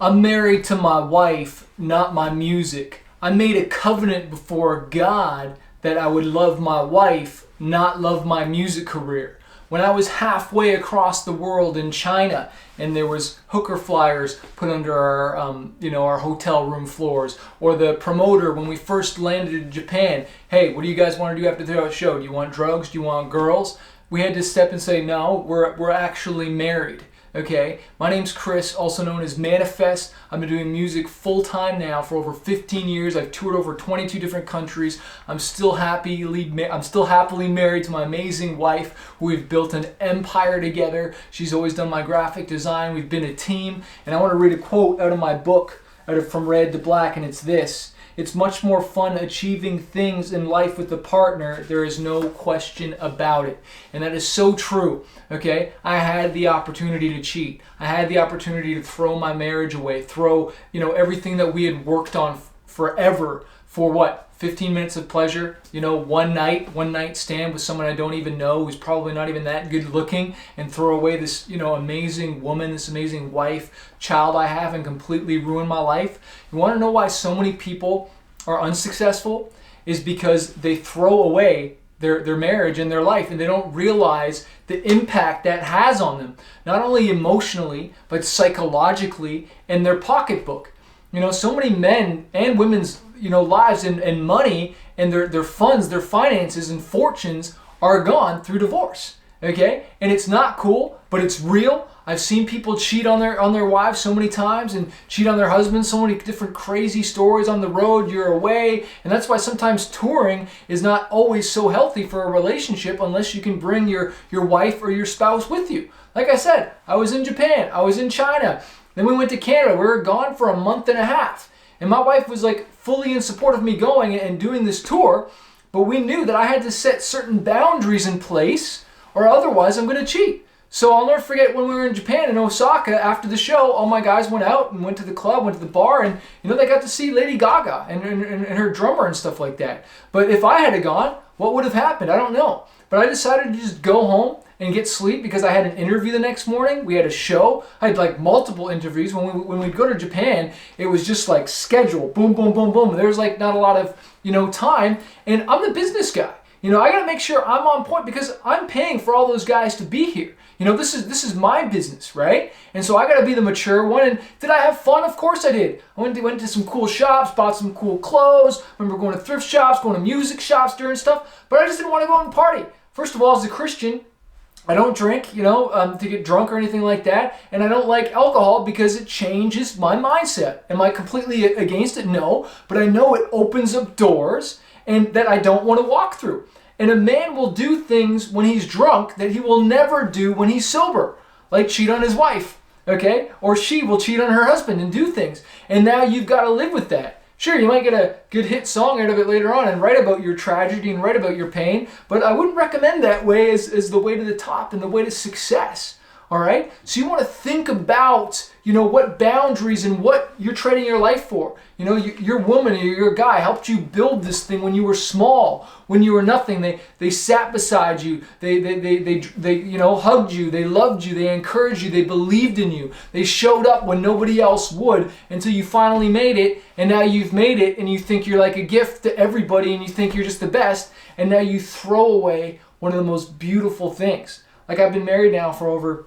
I'm married to my wife, not my music. I made a covenant before God that I would love my wife, not love my music career. When I was halfway across the world in China and there was hooker flyers put under our hotel room floors, or the promoter when we first landed in Japan, hey, what do you guys want to do after the show? Do you want drugs? Do you want girls? We had to step and say, no, we're actually married. Okay, my name's Chris, also known as Manifest. I've been doing music full-time now for over 15 years. I've toured over 22 different countries. I'm still happily married to my amazing wife, who we've built an empire together. She's always done my graphic design. We've been a team. And I want to read a quote out of my book, From Red to Black, and it's this: "It's much more fun achieving things in life with a partner. There is no question about it." And that is so true. Okay, I had the opportunity to cheat. I had the opportunity to throw my marriage away, throw everything that we had worked on forever for what? 15 minutes of pleasure, one night stand with someone I don't even know, who's probably not even that good looking, and throw away this, amazing woman, this amazing wife, child I have, and completely ruin my life. You want to know why so many people are unsuccessful? Is because they throw away their marriage and their life, and they don't realize the impact that has on them, not only emotionally, but psychologically, in their pocketbook. So many men and women's lives and money and their funds, their finances and fortunes are gone through divorce. Okay, and it's not cool, but it's real. I've seen people cheat on their wives so many times, and cheat on their husbands. So many different crazy stories on the road. You're away, and that's why sometimes touring is not always so healthy for a relationship unless you can bring your wife or your spouse with you. Like I said, I was in Japan, I was in China, then we went to Canada. We were gone for a month and a half, and my wife was like fully in support of me going and doing this tour, but we knew that I had to set certain boundaries in place, or otherwise I'm going to cheat. So I'll never forget when we were in Japan, in Osaka, after the show, all my guys went out and went to the club, went to the bar, and they got to see Lady Gaga and her drummer and stuff like that. But if I had gone, what would have happened? I don't know. But I decided to just go home and get sleep because I had an interview the next morning. We had a show. I had like multiple interviews. When we'd go to Japan, it was just like schedule, boom, boom, boom, boom. There was like not a lot of time, and I'm the business guy. I got to make sure I'm on point because I'm paying for all those guys to be here. This is my business, right? And so I got to be the mature one. And did I have fun? Of course I did. I went to some cool shops, bought some cool clothes. I remember going to thrift shops, going to music shops, doing stuff. But I just didn't want to go out and party. First of all, as a Christian, I don't drink, to get drunk or anything like that. And I don't like alcohol because it changes my mindset. Am I completely against it? No. But I know it opens up doors and that I don't want to walk through. And a man will do things when he's drunk that he will never do when he's sober, like cheat on his wife, okay? Or she will cheat on her husband and do things. And now you've got to live with that. Sure, you might get a good hit song out of it later on and write about your tragedy and write about your pain, but I wouldn't recommend that way as the way to the top and the way to success. All right? So you want to think about, what boundaries and what you're trading your life for. Your woman or your guy helped you build this thing when you were small, when you were nothing. They sat beside you. They hugged you. They loved you. They encouraged you. They believed in you. They showed up when nobody else would until you finally made it. And now you've made it and you think you're like a gift to everybody and you think you're just the best. And now you throw away one of the most beautiful things. Like, I've been married now for over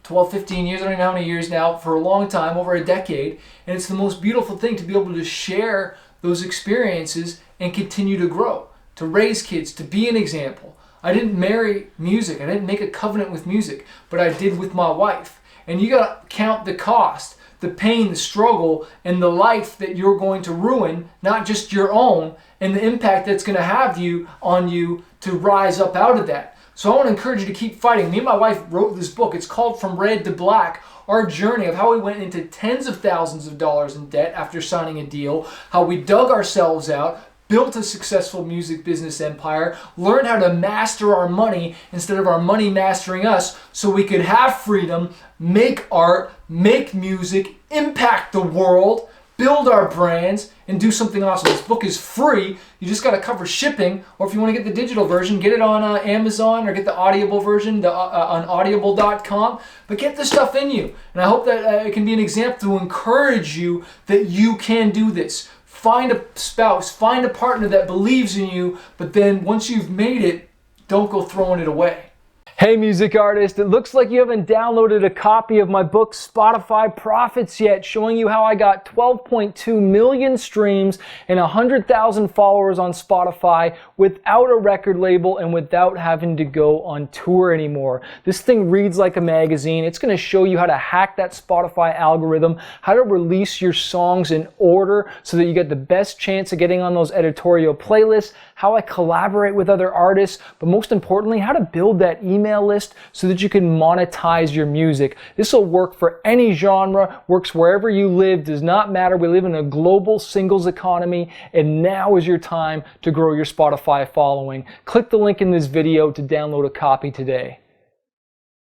12, 15 years, I don't even know how many years now, for a long time, over a decade. And it's the most beautiful thing to be able to share those experiences and continue to grow, to raise kids, to be an example. I didn't marry music. I didn't make a covenant with music, but I did with my wife. And you got to count the cost, the pain, the struggle, and the life that you're going to ruin, not just your own, and the impact that's going to have on you to rise up out of that. So I want to encourage you to keep fighting. Me and my wife wrote this book. It's called From Red to Black, our journey of how we went into tens of thousands of dollars in debt after signing a deal, how we dug ourselves out, built a successful music business empire, learned how to master our money instead of our money mastering us so we could have freedom, make art, make music, impact the world, build our brands, and do something awesome. This book is free. You just got to cover shipping, or if you want to get the digital version, get it on Amazon or get the Audible version on audible.com. But get this stuff in you. And I hope that it can be an example to encourage you that you can do this. Find a spouse, find a partner that believes in you, but then once you've made it, don't go throwing it away. Hey music artist, it looks like you haven't downloaded a copy of my book Spotify Profits yet, showing you how I got 12.2 million streams and 100,000 followers on Spotify without a record label and without having to go on tour anymore. This thing reads like a magazine. It's going to show you how to hack that Spotify algorithm, how to release your songs in order so that you get the best chance of getting on those editorial playlists, how I collaborate with other artists, but most importantly, how to build that email list so that you can monetize your music. This will work for any genre, works wherever you live, does not matter. We live in a global singles economy, and now is your time to grow your Spotify following. Click the link in this video to download a copy today.